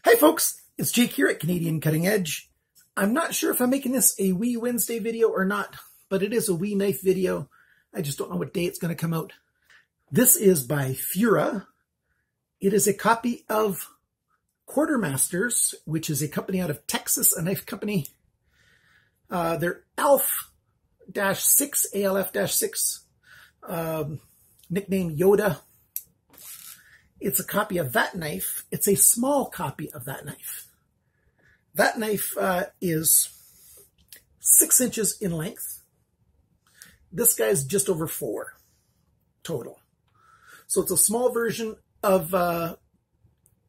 Hi folks, it's Jake here at Canadian Cutting Edge. I'm not sure if I'm making this a Wee Wednesday video or not, but it is a Wee knife video. I just don't know what day it's going to come out. This is by FURA. It is a copy of Quartermasters, which is a company out of Texas, a knife company. They're ALF-6, ALF-6, nicknamed YODA. It's a copy of that knife. It's a small copy of that knife. That knife is 6 inches in length. This guy's just over 4 total. So it's a small version of, an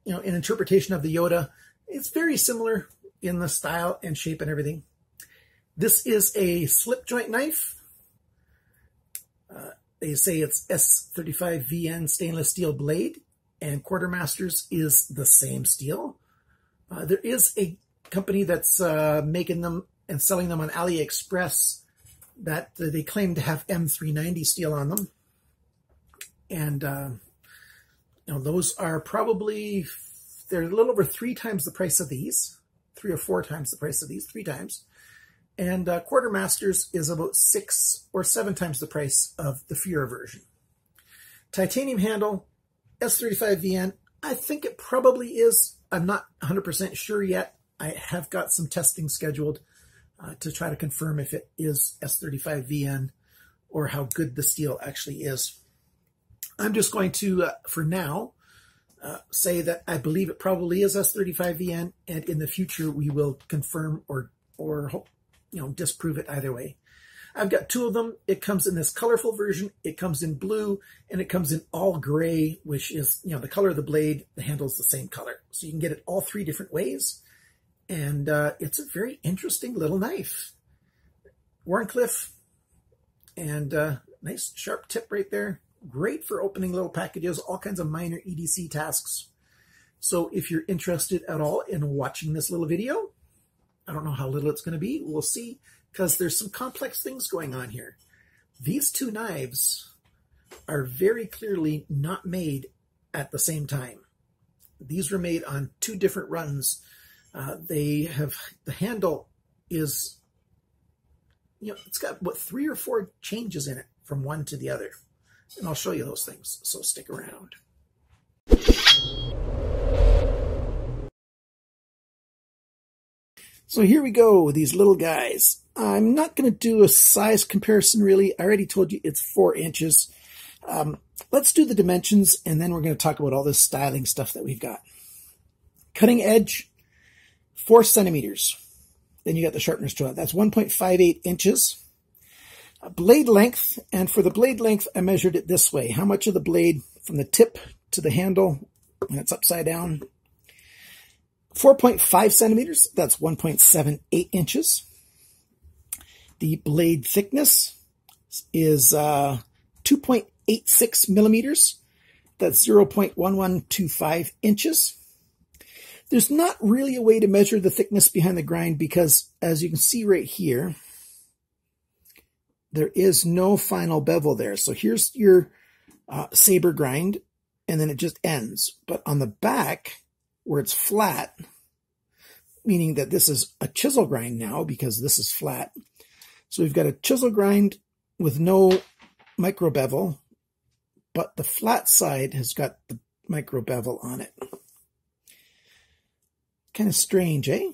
interpretation of the YODA. It's very similar in the style and shape and everything. This is a slip joint knife. They say it's S35VN stainless steel blade, and Quartermasters is the same steel. There is a company that's making them and selling them on AliExpress that they claim to have M390 steel on them. And those are probably, they're a little over 3 times the price of these, 3 or 4 times the price of these, 3 times. And Quartermasters is about 6 or 7 times the price of the FURA version. Titanium handle, S35VN. I think it probably is. I'm not 100% sure yet. I have got some testing scheduled to try to confirm if it is S35VN or how good the steel actually is. I'm just going to, for now, say that I believe it probably is S35VN, and in the future we will confirm or disprove it either way. I've got 2 of them. It comes in this colorful version, it comes in blue, and it comes in all gray, which is, the color of the blade. The handle's the same color. So you can get it all 3 different ways. And it's a very interesting little knife. Wharncliffe, and nice sharp tip right there. Great for opening little packages, all kinds of minor EDC tasks. So if you're interested at all in watching this little video, I don't know how little it's going to be. We'll see, because there's some complex things going on here. These 2 knives are very clearly not made at the same time. These were made on 2 different runs. The handle is, it's got, 3 or 4 changes in it from one to the other. And I'll show you those things, so stick around. So here we go, these little guys. I'm not going to do a size comparison, really. I already told you it's 4 inches. Let's do the dimensions, and then we're going to talk about all this styling stuff that we've got. Cutting edge, 4 centimeters. Then you got the sharpener's choil. That's 1.58 inches. Blade length, and for the blade length, I measured it this way. How much of the blade from the tip to the handle when it's upside down? 4.5 centimeters, that's 1.78 inches. The blade thickness is 2.86 millimeters, that's 0.1125 inches. There's not really a way to measure the thickness behind the grind because, as you can see right here, there is no final bevel there. So here's your saber grind, and then it just ends. But on the back, where it's flat, meaning that this is a chisel grind now because this is flat. So we've got a chisel grind with no micro bevel, but the flat side has got the micro bevel on it. Kind of strange, eh?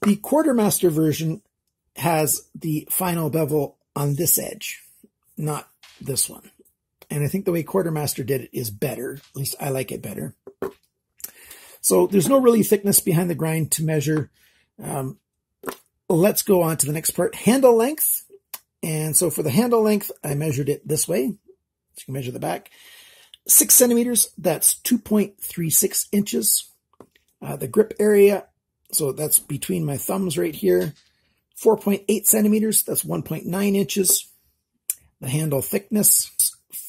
The Quartermaster version has the final bevel on this edge, not this one. And I think the way Quartermaster did it is better. At least I like it better. So there's no really thickness behind the grind to measure. Let's go on to the next part, handle length. And so for the handle length, I measured it this way. So you can measure the back. 6 centimeters, that's 2.36 inches. The grip area, so that's between my thumbs right here. 4.8 centimeters, that's 1.9 inches. The handle thickness,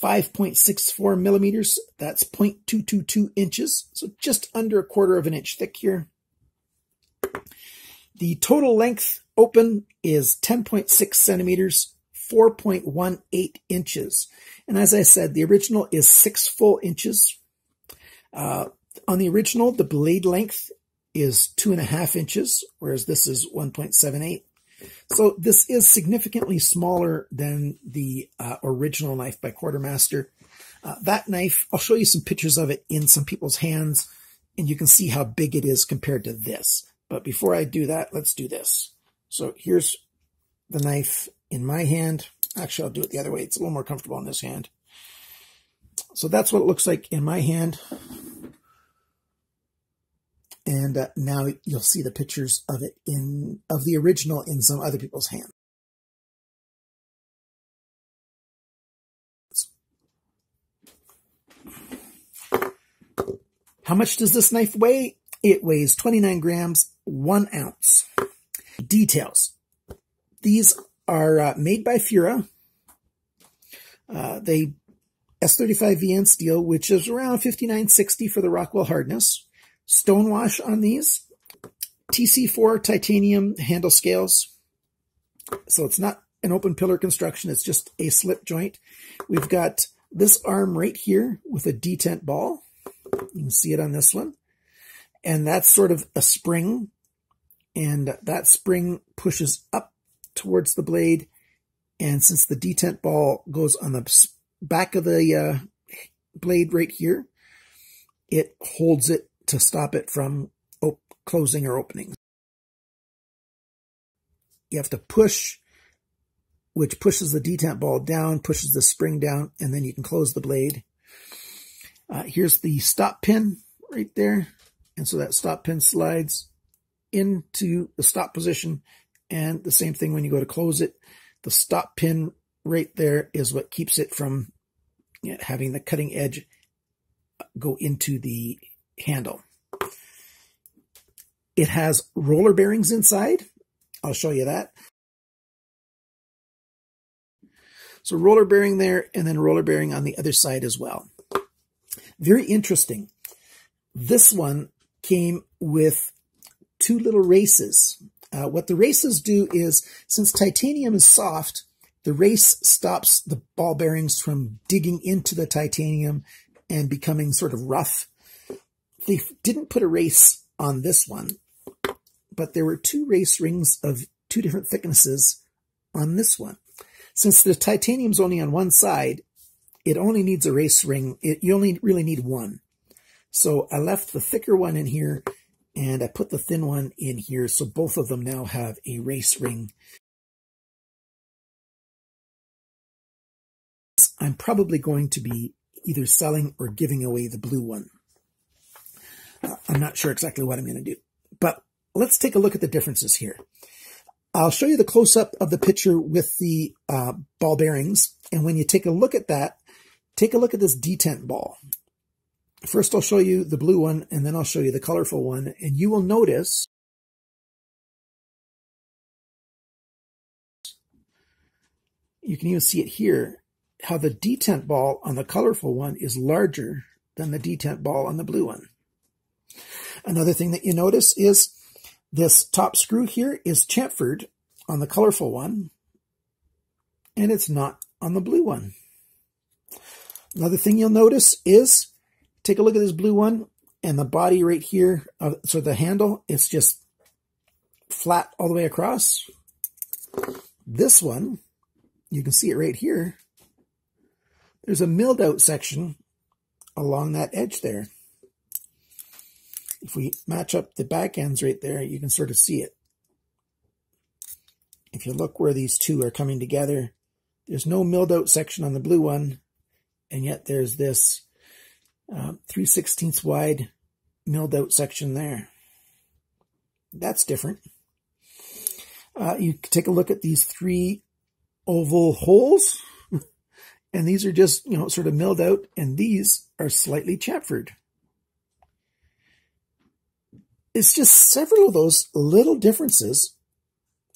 5.64 millimeters, that's 0.222 inches. So just under 1/4 of an inch thick here. The total length open is 10.6 centimeters, 4.18 inches. And as I said, the original is 6 full inches. On the original, the blade length is 2.5 inches, whereas this is 1.78. So this is significantly smaller than the original knife by Quartermaster. That knife, I'll show you some pictures of it in some people's hands, and you can see how big it is compared to this. But before I do that, let's do this. So here's the knife in my hand. Actually, I'll do it the other way. It's a little more comfortable in this hand. So that's what it looks like in my hand. And now you'll see the pictures of it of the original in some other people's hands. How much does this knife weigh? It weighs 29 grams, 1 ounce. Details. These are made by FURA. They S35 VN steel, which is around $59.60 for the Rockwell hardness. Stonewash on these. TC4 titanium handle scales. So it's not an open pillar construction. It's just a slip joint. We've got this arm right here with a detent ball. You can see it on this one. And that's sort of a spring. And that spring pushes up towards the blade. And since the detent ball goes on the back of the blade right here, it holds it to stop it from closing or opening. You have to push, which pushes the detent ball down, pushes the spring down, and then you can close the blade. Here's the stop pin right there. And so that stop pin slides into the stop position. And the same thing when you go to close it. The stop pin right there is what keeps it from having the cutting edge go into the handle. It has roller bearings inside. I'll show you that. So roller bearing there, and then roller bearing on the other side as well. Very interesting. This one came with 2 little races. What the races do is, since titanium is soft, the race stops the ball bearings from digging into the titanium and becoming sort of rough. They didn't put a race on this one, but there were 2 race rings of 2 different thicknesses on this one. Since the titanium's only on one side, it only needs a race ring. You only really need one. So I left the thicker one in here, and I put the thin one in here, so both of them now have a race ring. I'm probably going to be either selling or giving away the blue one. I'm not sure exactly what I'm going to do, but let's take a look at the differences here. I'll show you the close-up of the picture with the ball bearings, and when you take a look at that, take a look at this detent ball. First, I'll show you the blue one, and then I'll show you the colorful one, and you will notice you can even see it here, how the detent ball on the colorful one is larger than the detent ball on the blue one. Another thing that you notice is this top screw here is chamfered on the colorful one, and it's not on the blue one. Another thing you'll notice is, take a look at this blue one, and the body right here, so the handle, it's just flat all the way across. This one, you can see it right here. There's a milled out section along that edge there. If we match up the back ends right there, you can sort of see it. If you look where these two are coming together, there's no milled out section on the blue one, and yet there's this 3/16 wide milled out section there. That's different. You take a look at these 3 oval holes, and these are just, sort of milled out, and these are slightly chamfered. It's just several of those little differences,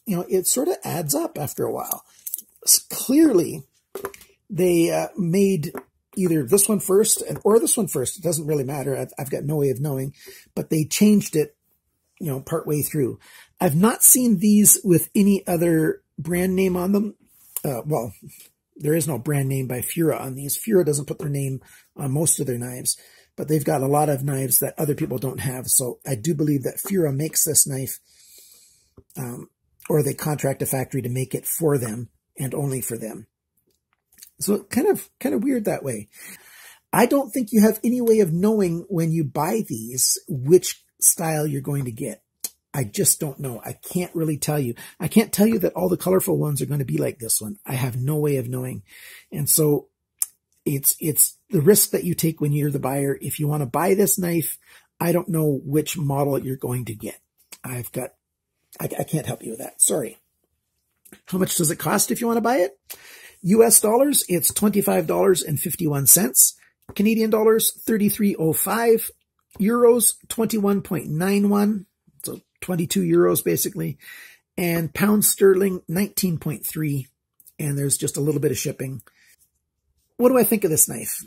it sort of adds up after a while. Clearly, they made either this one first or this one first. It doesn't really matter. I've got no way of knowing, but they changed it, partway through. I've not seen these with any other brand name on them. Well, there is no brand name by FURA on these. FURA doesn't put their name on most of their knives. but they've got a lot of knives that other people don't have. So I do believe that FURA makes this knife, or they contract a factory to make it for them and only for them. So kind of weird that way. I don't think you have any way of knowing when you buy these which style you're going to get. I just don't know. I can't really tell you. I can't tell you that all the colorful ones are going to be like this one. I have no way of knowing. And so it's the risk that you take when you're the buyer. If you want to buy this knife, I don't know which model you're going to get. I can't help you with that. Sorry. How much does it cost if you want to buy it? US dollars, it's $25.51. Canadian dollars, 33.05. Euros, 21.91. So 22 euros basically. And pounds sterling, 19.3. And there's just a little bit of shipping. What do I think of this knife?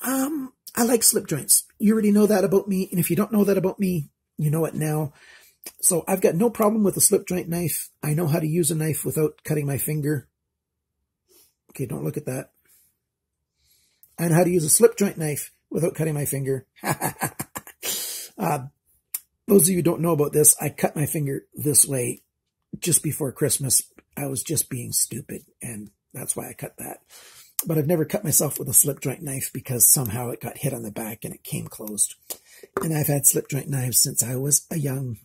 I like slip joints. You already know that about me. And if you don't know that about me, you know it now. So I've got no problem with a slip joint knife. I know how to use a knife without cutting my finger. Okay, don't look at that. I know how to use a slip joint knife without cutting my finger. Those of you who don't know about this, I cut my finger this way just before Christmas. I was just being stupid, and that's why I cut that. But I've never cut myself with a slip joint knife because somehow it got hit on the back and it came closed. And I've had slip joint knives since I was a young,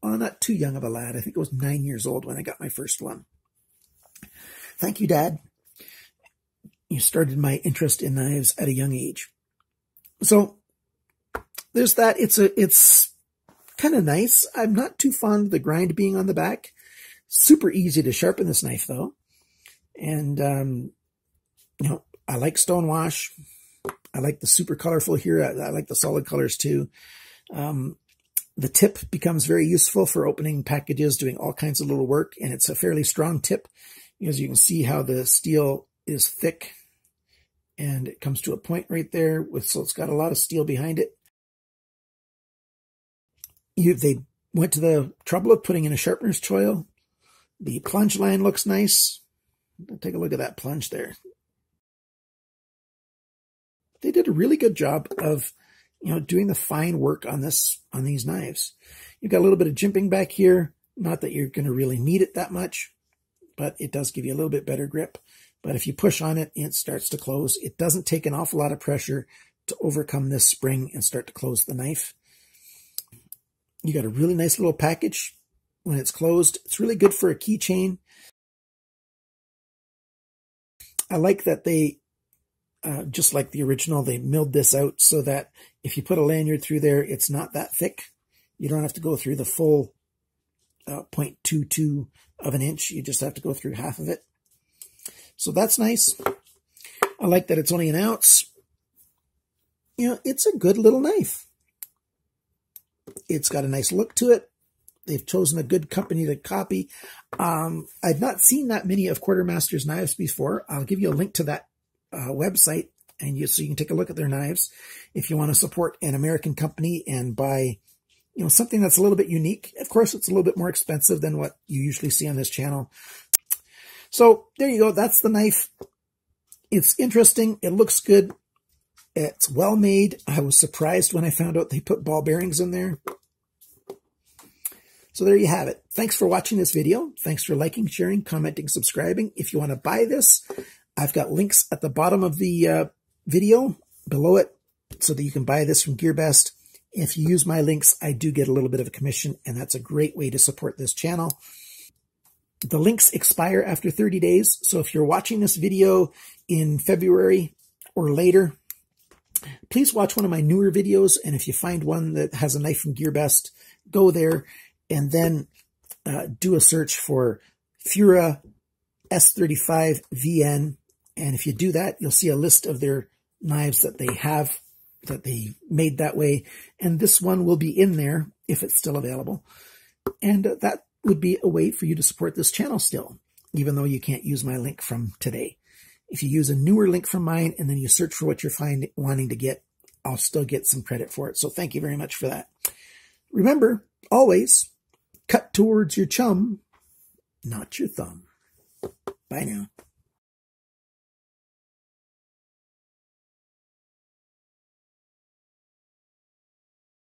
well, not too young of a lad. I think I was 9 years old when I got my first one. Thank you, Dad. You started my interest in knives at a young age. So there's that. It's kind of nice. I'm not too fond of the grind being on the back. Super easy to sharpen this knife though. And, you know, I like stonewash. I like the super colorful here. I like the solid colors too. The tip becomes very useful for opening packages, doing all kinds of little work. And it's a fairly strong tip because you can see how the steel is thick and it comes to a point right there. So it's got a lot of steel behind it. They went to the trouble of putting in a sharpener's choil. The plunge line looks nice. Take a look at that plunge there. They did a really good job of, you know, doing the fine work on these knives. You've got a little bit of jimping back here. Not that you're going to really need it that much, but it does give you a little bit better grip. But if you push on it, it starts to close. It doesn't take an awful lot of pressure to overcome this spring and start to close the knife. You got a really nice little package when it's closed. It's really good for a keychain. I like that they, just like the original, they milled this out so that if you put a lanyard through there, it's not that thick. You don't have to go through the full 0.22 of an inch. You just have to go through half of it. So that's nice. I like that it's only an ounce. You know, it's a good little knife. It's got a nice look to it. They've chosen a good company to copy. I've not seen that many of Quartermaster's knives before. I'll give you a link to that website, and so you can take a look at their knives if you want to support an American company and buy, you know, something that's a little bit unique. Of course, it's a little bit more expensive than what you usually see on this channel. So there you go. That's the knife. It's interesting. It looks good. It's well made. I was surprised when I found out they put ball bearings in there. So there you have it. Thanks for watching this video. Thanks for liking, sharing, commenting, subscribing. If you want to buy this, I've got links at the bottom of the video below it so that you can buy this from GearBest. If you use my links, I do get a little bit of a commission, and that's a great way to support this channel. The links expire after 30 days. So if you're watching this video in February or later, please watch one of my newer videos. And if you find one that has a knife from GearBest, go there and then do a search for FURA S35 VN. And if you do that, you'll see a list of their knives that they have, that they made that way. And this one will be in there if it's still available. And that would be a way for you to support this channel still, even though you can't use my link from today. If you use a newer link from mine and then you search for what you're wanting to get, I'll still get some credit for it. So thank you very much for that. Remember, always cut towards your chum, not your thumb. Bye now.